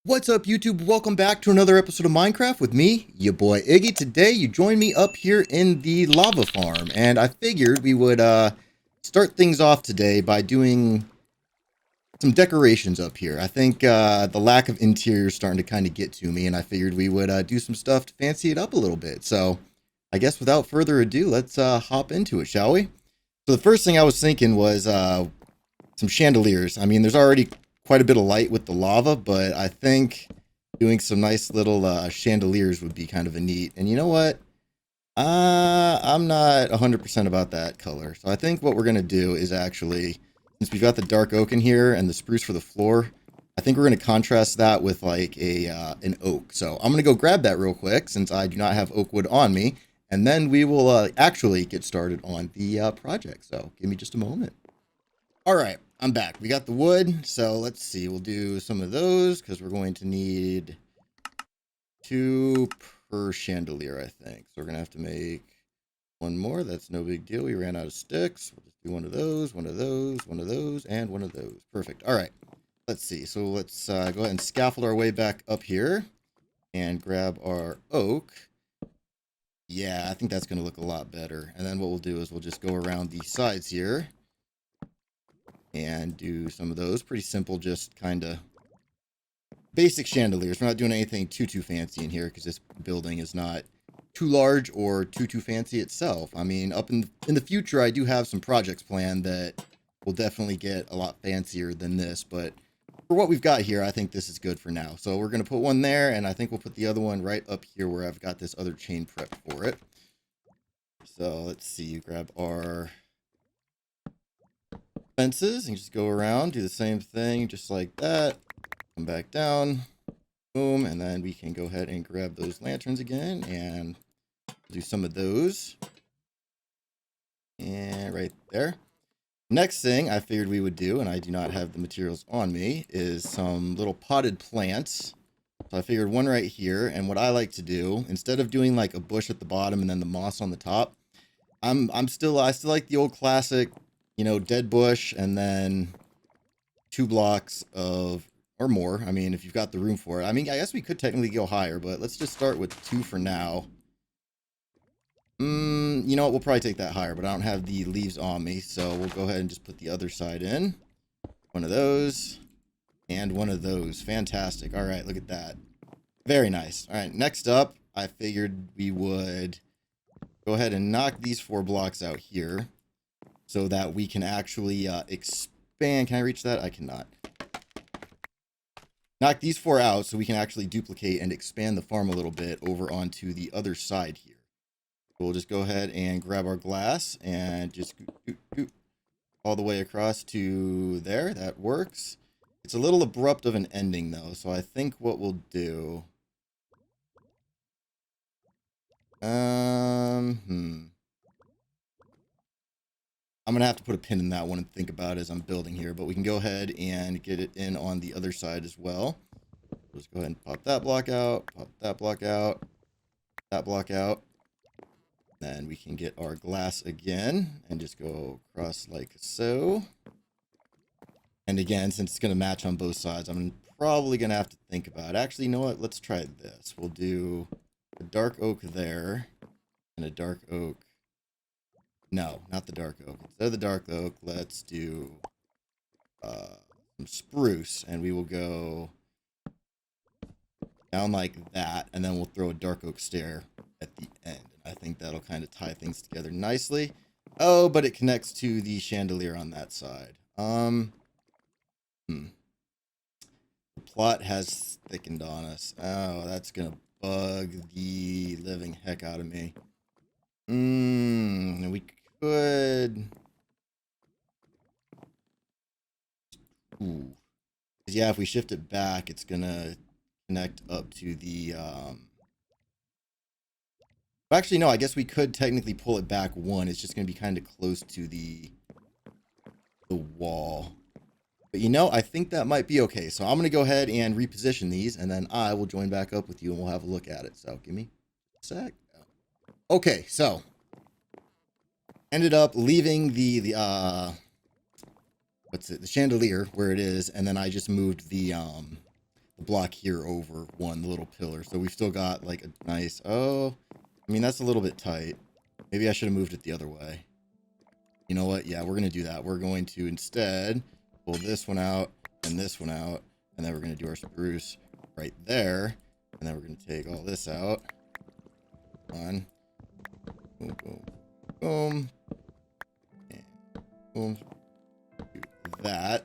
What's up, YouTube? Welcome back to another episode of Minecraft with me, your boy Iggy. Today, you join me up here in the lava farm, and I figured we would start things off today by doing some decorations up here. I think the lack of interior is starting to kind of get to me, and I figured we would do some stuff to fancy it up a little bit. So, I guess without further ado, let's hop into it, shall we? So the first thing I was thinking was some chandeliers. I mean, there's already quite a bit of light with the lava, but I think doing some nice little chandeliers would be kind of a neat. And you know what? I'm not 100% about that color. So I think what we're going to do is actually, since we've got the dark oak in here and the spruce for the floor, I think we're going to contrast that with like an oak. So I'm going to go grab that real quick since I do not have oak wood on me. And then we will actually get started on the project. So give me just a moment. All right, I'm back. We got the wood, so let's see. We'll do some of those because we're going to need 2 per chandelier, I think. So we're going to have to make one more. That's no big deal. We ran out of sticks. We'll just do one of those, one of those, one of those, and one of those. Perfect. All right, let's see. So let's go ahead and scaffold our way back up here and grab our oak. Yeah, I think that's going to look a lot better. And then what we'll do is we'll just go around the sides here and do some of those. Pretty simple, just kind of basic chandeliers. We're not doing anything too fancy in here because this building is not too large or too fancy itself. I mean, up in the future, I do have some projects planned that will definitely get a lot fancier than this, but for what we've got here, I think this is good for now. So we're going to put one there, and I think we'll put the other one right up here where I've got this other chain prepped for it. So let's see, grab our fences and just go around, do the same thing just like that, come back down, boom, and then we can go ahead and grab those lanterns again and do some of those, and right there. Next thing I figured we would do, and I do not have the materials on me, is some little potted plants. So I figured one right here, and what I like to do, instead of doing like a bush at the bottom and then the moss on the top, I still like the old classic, you know, dead bush and then 2 blocks of, or more. I mean, if you've got the room for it. I mean, I guess we could technically go higher, but let's just start with 2 for now. You know what? We'll probably take that higher, but I don't have the leaves on me, so we'll go ahead and just put the other side in. One of those and one of those. Fantastic. All right, look at that. Very nice. All right, next up, I figured we would go ahead and knock these 4 blocks out here so that we can actually expand. Can I reach that? I cannot. Knock these 4 out so we can actually duplicate and expand the farm a little bit over onto the other side here. We'll just go ahead and grab our glass and just all the way across to there. That works. It's a little abrupt of an ending though, so I think what we'll do... I'm going to have to put a pin in that one and think about it as I'm building here, but we can go ahead and get it in on the other side as well. Let's go ahead and pop that block out, pop that block out, that block out. Then we can get our glass again and just go across like so. And again, since it's going to match on both sides, I'm probably going to have to think about it. Actually, you know what? Let's try this. We'll do a dark oak there and a dark oak. No, not the dark oak. Instead of the dark oak, let's do some spruce, and we will go down like that, and then we'll throw a dark oak stair at the end. I think that'll kind of tie things together nicely. Oh, but it connects to the chandelier on that side. The plot has thickened on us. Oh, that's gonna bug the living heck out of me. We could... Ooh. Yeah, if we shift it back, it's gonna connect up to the... Actually, no, I guess we could technically pull it back 1. It's just gonna be kind of close to the wall. But you know, I think that might be okay. So I'm gonna go ahead and reposition these, and then I will join back up with you and we'll have a look at it. So give me a sec. Okay, so ended up leaving the what's it, the chandelier where it is, and then I just moved the block here over one little pillar. So we've still got like a nice, oh, I mean, that's a little bit tight. Maybe I should have moved it the other way. You know what? Yeah, we're going to do that. We're going to instead pull this one out and this one out. And then we're going to do our spruce right there. And then we're going to take all this out. On. Boom, boom, boom. And boom. Do that.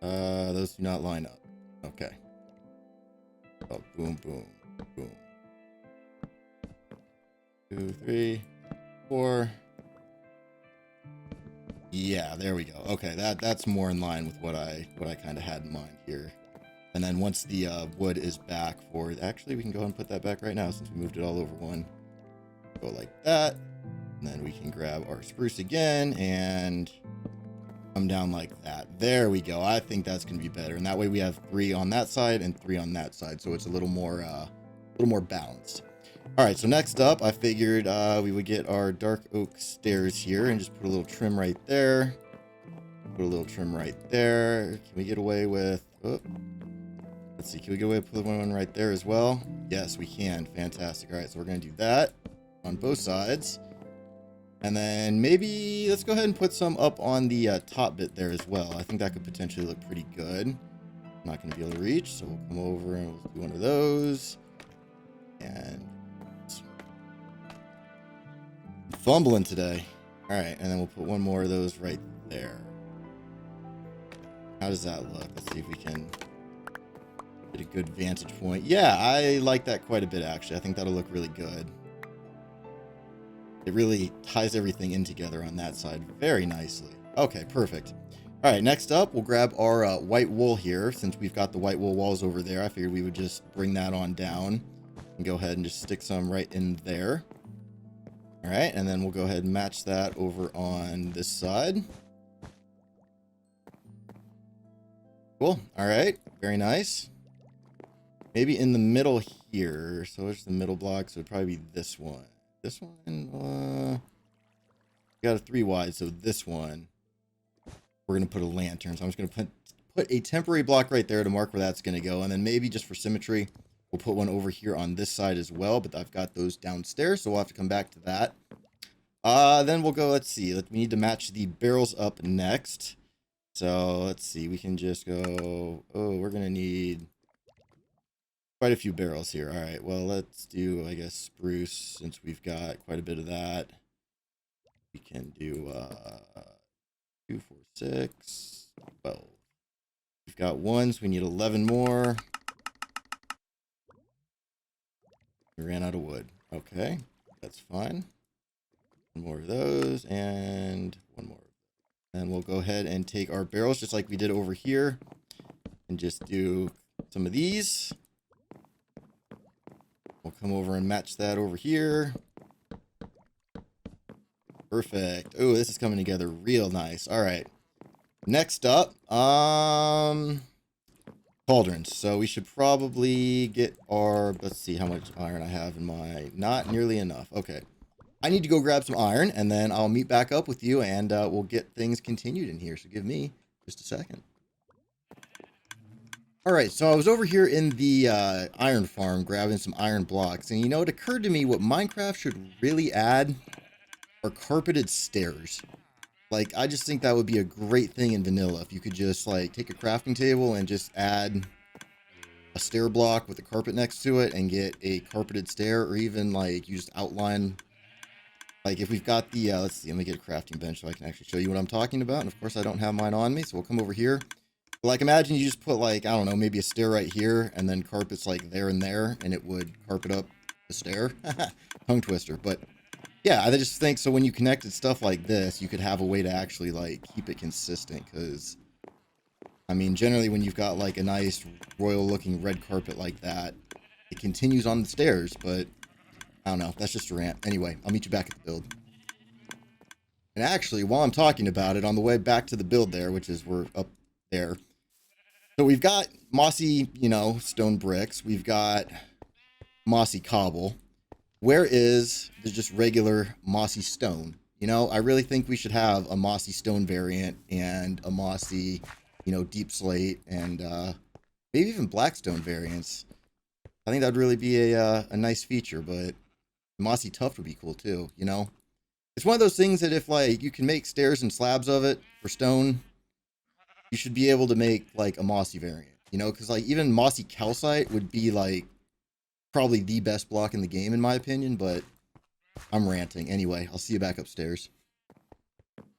Those do not line up. Okay. Oh, boom, boom, boom. 2, 3, 4. Yeah, there we go. Okay, that's more in line with what I kind of had in mind here. And then once the wood is back for, actually we can go ahead and put that back right now since we moved it all over one. Go like that, and then we can grab our spruce again and come down like that. There we go. I think that's gonna be better, and that way we have 3 on that side and 3 on that side, so it's a little more balanced. All right, so next up, I figured we would get our dark oak stairs here and just put a little trim right there. Put a little trim right there. Can we get away with? Oh, let's see. Can we get away with putting one right there as well? Yes, we can. Fantastic. All right, so we're gonna do that on both sides. And then maybe let's go ahead and put some up on the top bit there as well. I think that could potentially look pretty good. I'm not going to be able to reach, so we'll come over and we'll do one of those. And I'm fumbling today. All right, and then we'll put one more of those right there. How does that look? Let's see if we can get a good vantage point. Yeah, I like that quite a bit, actually. I think that'll look really good. It really ties everything in together on that side very nicely. Okay, perfect. All right, next up, we'll grab our white wool here. Since we've got the white wool walls over there, I figured we would just bring that on down and go ahead and just stick some right in there. All right, and then we'll go ahead and match that over on this side. Cool. All right, very nice. Maybe in the middle here. So it's the middle block, so it'd probably be this one. This one, got a 3 wide, so this one, we're going to put a lantern. So I'm just going to put a temporary block right there to mark where that's going to go. And then maybe just for symmetry, we'll put one over here on this side as well. But I've got those downstairs, so we'll have to come back to that. Then we'll go, let's see. We need to match the barrels up next. So let's see. We can just go, oh, we're going to need quite a few barrels here. All right, well, let's do, I guess, spruce, since we've got quite a bit of that. We can do 2, 4, 6, 12. We've got 1, so we need 11 more. We ran out of wood. Okay, that's fine. 1 more of those, and 1 more. And we'll go ahead and take our barrels, just like we did over here, and just do some of these. We'll come over and match that over here. Perfect. Oh, this is coming together real nice. All right. Next up, cauldrons. So we should probably get our, let's see how much iron I have in my, not nearly enough. Okay. I need to go grab some iron, and then I'll meet back up with you, and we'll get things continued in here. So give me just a second. All right, so I was over here in the iron farm grabbing some iron blocks, and you know, it occurred to me what Minecraft should really add are carpeted stairs. Like, I just think that would be a great thing in vanilla if you could just like take a crafting table and just add a stair block with a carpet next to it and get a carpeted stair, or even like you just outline, like if we've got the, let's see, let me get a crafting bench so I can actually show you what I'm talking about. And of course I don't have mine on me, so we'll come over here. Like, imagine you just put like, I don't know, maybe a stair right here, and then carpets like there and there, and it would carpet up the stair. Tongue twister. But yeah, I just think so when you connected stuff like this, you could have a way to actually like keep it consistent. Because I mean, generally when you've got like a nice royal looking red carpet like that, it continues on the stairs. But I don't know, that's just a rant. Anyway, I'll meet you back at the build. And actually, while I'm talking about it, on the way back to the build there, which is we're up there, so we've got mossy, you know, stone bricks. We've got mossy cobble. Where is the just regular mossy stone? You know, I really think we should have a mossy stone variant and a mossy, you know, deep slate and maybe even blackstone variants. I think that'd really be a nice feature, but mossy tuft would be cool too, you know? It's one of those things that if like you can make stairs and slabs of it for stone, you should be able to make like a mossy variant, you know? Because like even mossy calcite would be like probably the best block in the game in my opinion, but I'm ranting. Anyway, I'll see you back upstairs.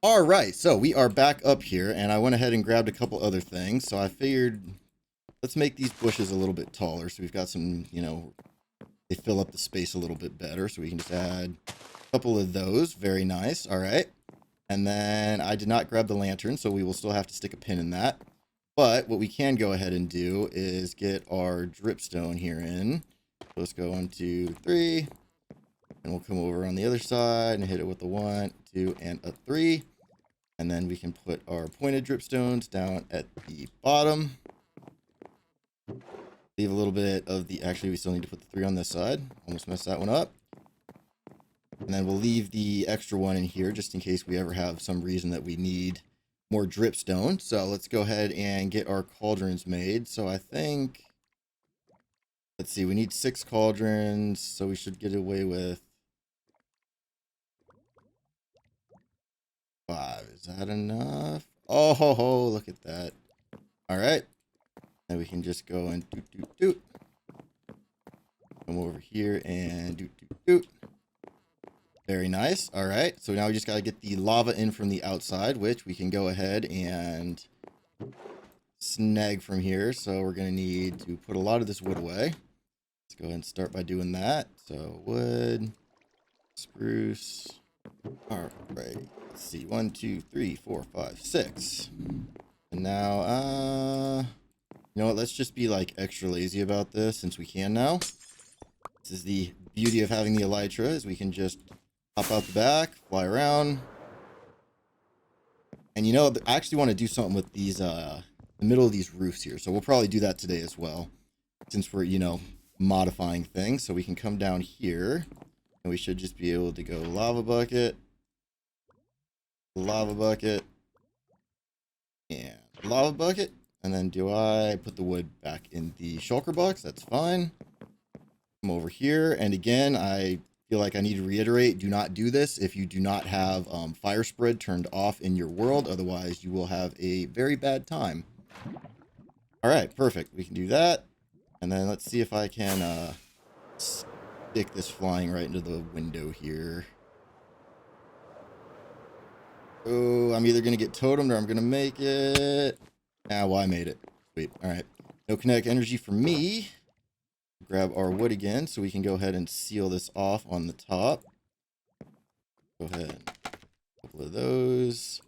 All right, so we are back up here, and I went ahead and grabbed a couple other things. So I figured let's make these bushes a little bit taller, so we've got some, you know, they fill up the space a little bit better. So we can just add a couple of those. Very nice. All right. And then I did not grab the lantern, so we will still have to stick a pin in that. But what we can go ahead and do is get our dripstone here in. So let's go 1, 2, 3. And we'll come over on the other side and hit it with the 1, 2, and a 3. And then we can put our pointed dripstones down at the bottom. Leave a little bit of the, actually we still need to put the 3 on this side. Almost messed that one up. And then we'll leave the extra one in here just in case we ever have some reason that we need more dripstone. So let's go ahead and get our cauldrons made. So I think, let's see, we need 6 cauldrons. So we should get away with 5. Is that enough? Oh, ho, ho, look at that. All right. Then we can just go and doot, doot, doot. Come over here and doot, doot, doot. Very nice. All right. So now we just got to get the lava in from the outside, which we can go ahead and snag from here. So we're going to need to put a lot of this wood away. Let's go ahead and start by doing that. So wood, spruce. All right. Let's see. 1, 2, 3, 4, 5, 6. And now, you know what? Let's just be like extra lazy about this since we can now. This is the beauty of having the elytra, is we can just hop out the back, fly around. And you know, I actually want to do something with these, the middle of these roofs here. So we'll probably do that today as well, since we're, you know, modifying things. So we can come down here, and we should just be able to go lava bucket, and lava bucket. And then do I put the wood back in the shulker box? That's fine. Come over here, and again, I feel like I need to reiterate, do not do this if you do not have fire spread turned off in your world. Otherwise, you will have a very bad time. All right, perfect. We can do that. And then let's see if I can stick this flying right into the window here. Oh, I'm either going to get totemed or I'm going to make it. Ah, well, I made it. Sweet. All right. No kinetic energy for me. Grab our wood again so we can go ahead and seal this off on the top. Go ahead. A couple of those.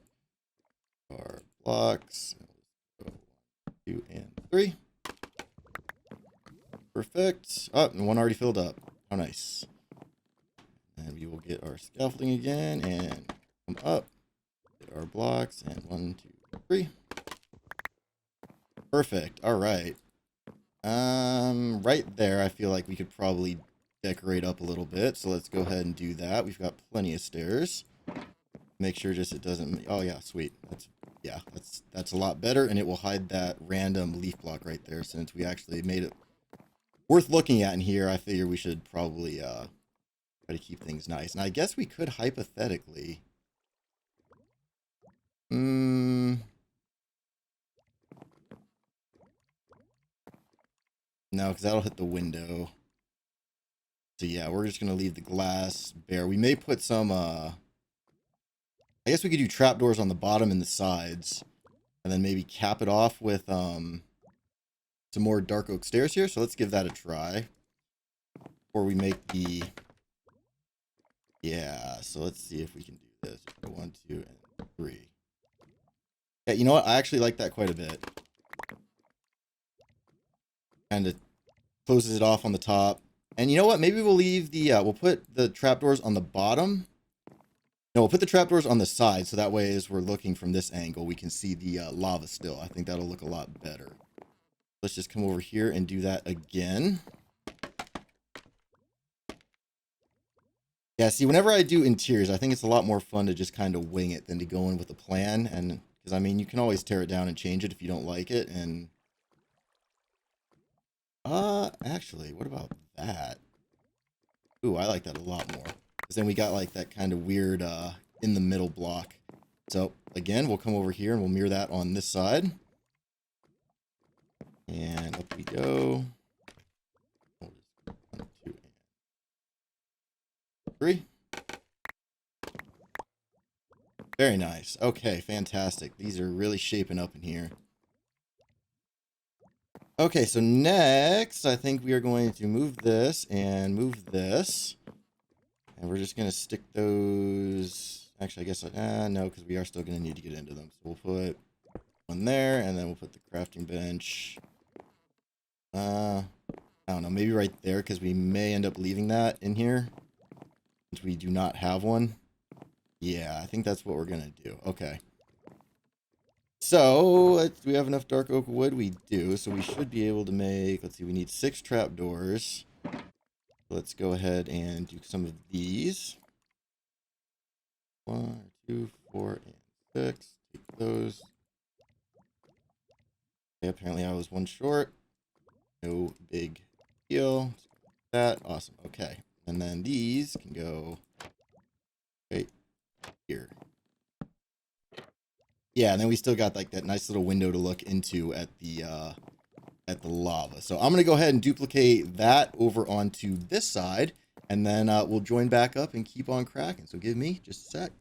Our blocks. Go 1, 2, and 3. Perfect. Oh, and one already filled up. How nice. And we will get our scaffolding again and come up. Get our blocks and 1, 2, 3. Perfect. All right. Right there, I feel like we could probably decorate up a little bit. So let's go ahead and do that. We've got plenty of stairs. Make sure just it doesn't. Oh yeah, sweet. That's a lot better, and it will hide that random leaf block right there. Since we actually made it worth looking at in here, I figure we should probably try to keep things nice. And I guess we could hypothetically. No, because that'll hit the window. So yeah, we're just going to leave the glass bare. We may put some, I guess we could do trapdoors on the bottom and the sides. And then maybe cap it off with some more dark oak stairs here. So let's give that a try. Before we make the... Yeah, so let's see if we can do this. 1, 2, and 3. Yeah, you know what? I actually like that quite a bit. Kind of closes it off on the top. And you know what? Maybe we'll leave the, we'll put the trapdoors on the bottom. No, we'll put the trapdoors on the side, so that way as we're looking from this angle, we can see the lava still. I think that'll look a lot better. Let's just come over here and do that again. Yeah, see, whenever I do interiors, I think it's a lot more fun to just kind of wing it than to go in with a plan. And, because, I mean, you can always tear it down and change it if you don't like it, and Actually, what about that? Ooh, I like that a lot more. Because then we got like that kind of weird, in the middle block. So, again, we'll come over here and we'll mirror that on this side. And up we go. 1, 2, and 3. Very nice. Okay, fantastic. These are really shaping up in here. Okay, so next, I think we are going to move this and move this. And we're just going to stick those... Actually, I guess... no, because we are still going to need to get into them. So we'll put one there, and then we'll put the crafting bench... I don't know, maybe right there, because we may end up leaving that in here. Since we do not have one. Yeah, I think that's what we're going to do. Okay. So, do we have enough dark oak wood? We do, so we should be able to make... Let's see, we need 6 trapdoors. Let's go ahead and do some of these. 1, 2, 4, and 6. Take those. Okay, apparently I was one short. No big deal. That. Awesome. Okay. And then these can go right here. Yeah, and then we still got like that nice little window to look into at the lava. So I'm going to go ahead and duplicate that over onto this side, and then we'll join back up and keep on cracking. So give me just a sec.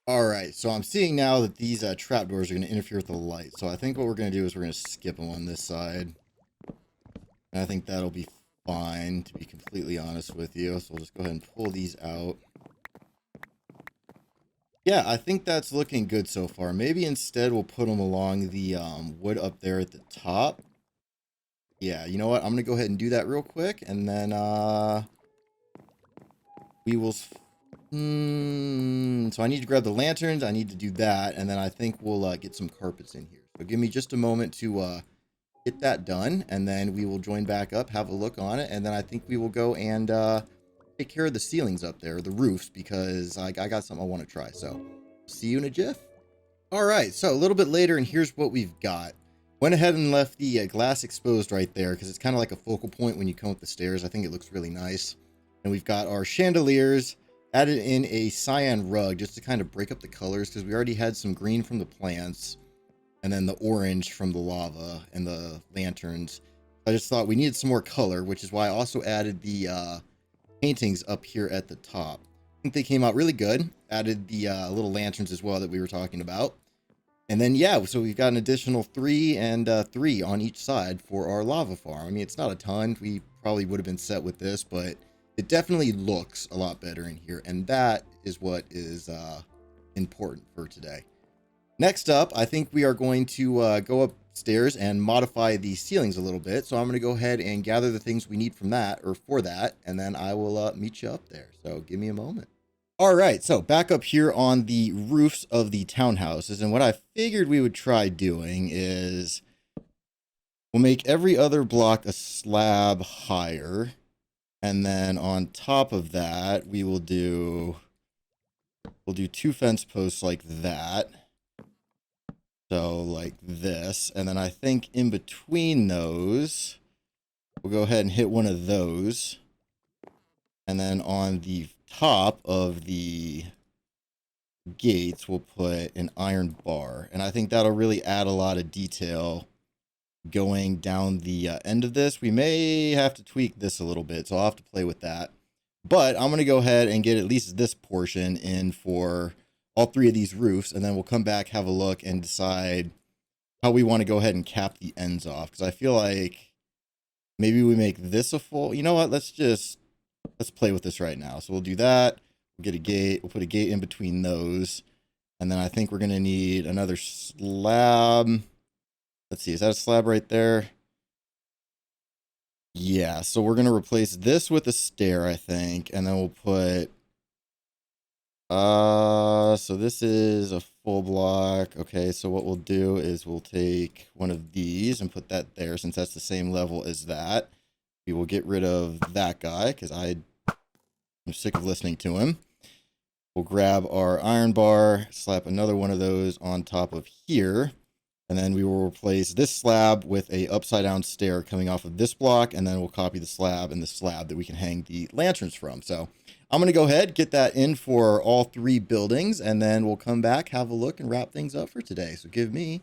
All right, so I'm seeing now that these trapdoors are going to interfere with the light. So I think what we're going to do is we're going to skip them on this side. And I think that'll be fine, to be completely honest with you. So we'll just go ahead and pull these out. Yeah, I think that's looking good so far. Maybe instead we'll put them along the wood up there at the top. Yeah, you know what? I'm going to go ahead and do that real quick. And then we will... so I need to grab the lanterns. I need to do that. And then I think we'll get some carpets in here. So give me just a moment to get that done. And then we will join back up, have a look on it. And then I think we will go and... take care of the ceilings up there, the roofs, because I got something I want to try. So, see you in a jiff. All right, so a little bit later, and here's what we've got. Went ahead and left the glass exposed right there, because it's kind of like a focal point when you come up the stairs. I think it looks really nice. And we've got our chandeliers, added in a cyan rug, just to kind of break up the colors, because we already had some green from the plants, and then the orange from the lava, and the lanterns. I just thought we needed some more color, which is why I also added the... paintings up here at the top. I think they came out really good. Added the little lanterns as well that we were talking about. And then, yeah, so we've got an additional 3 and 3 on each side for our lava farm. I mean, it's not a ton. We probably would have been set with this, but it definitely looks a lot better in here. And that is what is important for today. Next up, I think we are going to go upstairs and modify the ceilings a little bit. So I'm going to go ahead and gather the things we need from that, or for that, and then I will meet you up there. So give me a moment. All right, so back up here on the roofs of the townhouses, and what I figured we would try doing is we'll make every other block a slab higher, and then on top of that, we'll do 2 fence posts like that. So like this, and then I think in between those, we'll go ahead and hit one of those. And then on the top of the gates, we'll put an iron bar. And I think that'll really add a lot of detail going down the end of this. We may have to tweak this a little bit, so I'll have to play with that. But I'm going to go ahead and get at least this portion in for... all 3 of these roofs, and then we'll come back, have a look, and decide how we want to go ahead and cap the ends off. Because I feel like maybe we make this a full... You know what? Let's play with this right now. So we'll do that. We'll get a gate. We'll put a gate in between those. And then I think we're going to need another slab. Let's see. Is that a slab right there? Yeah. So we're going to replace this with a stair, I think. And then we'll put... so this is a full block. Okay, so what we'll do is we'll take one of these and put that there, since that's the same level as that. We will get rid of that guy, because I'm sick of listening to him. We'll grab our iron bar, slap another one of those on top of here, And then we will replace this slab with a upside down stair coming off of this block, and then we'll copy the slab and the slab that we can hang the lanterns from. So I'm going to go ahead, get that in for all 3 buildings, and then we'll come back, have a look, and wrap things up for today. So give me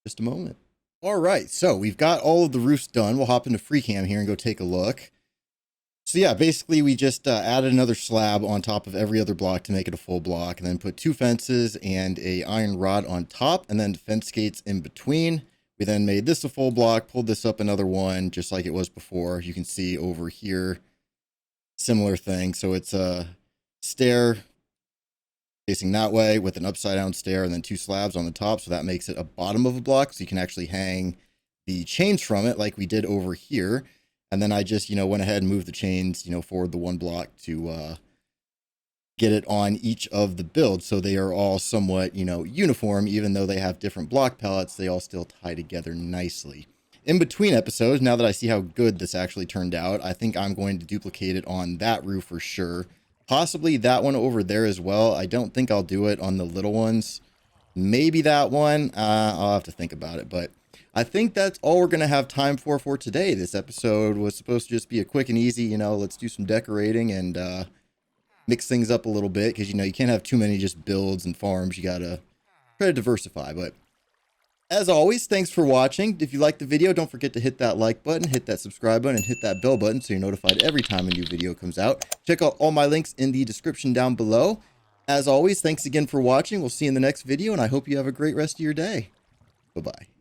just a moment. All right, so we've got all of the roofs done. We'll hop into FreeCam here and go take a look. So yeah, basically we just added another slab on top of every other block to make it a full block, and then put 2 fences and a iron rod on top, and then fence gates in between. We then made this a full block, pulled this up another one, just like it was before. You can see over here, similar thing. So it's a stair facing that way with an upside down stair and then 2 slabs on the top. So that makes it a bottom of a block. So you can actually hang the chains from it like we did over here. And then I just, went ahead and moved the chains, forward the 1 block to get it on each of the builds. So they are all somewhat, uniform, even though they have different block pallets, they all still tie together nicely. In between episodes, now that I see how good this actually turned out, I think I'm going to duplicate it on that roof for sure. Possibly that one over there as well. I don't think I'll do it on the little ones. Maybe that one. I'll have to think about it, but I think that's all we're going to have time for today. This episode was supposed to just be a quick and easy, let's do some decorating and mix things up a little bit, because, you can't have too many just builds and farms. You got to try to diversify. But as always, thanks for watching. If you liked the video, don't forget to hit that like button, hit that subscribe button, and hit that bell button so you're notified every time a new video comes out. Check out all my links in the description down below. As always, thanks again for watching. We'll see you in the next video, and I hope you have a great rest of your day. Bye-bye.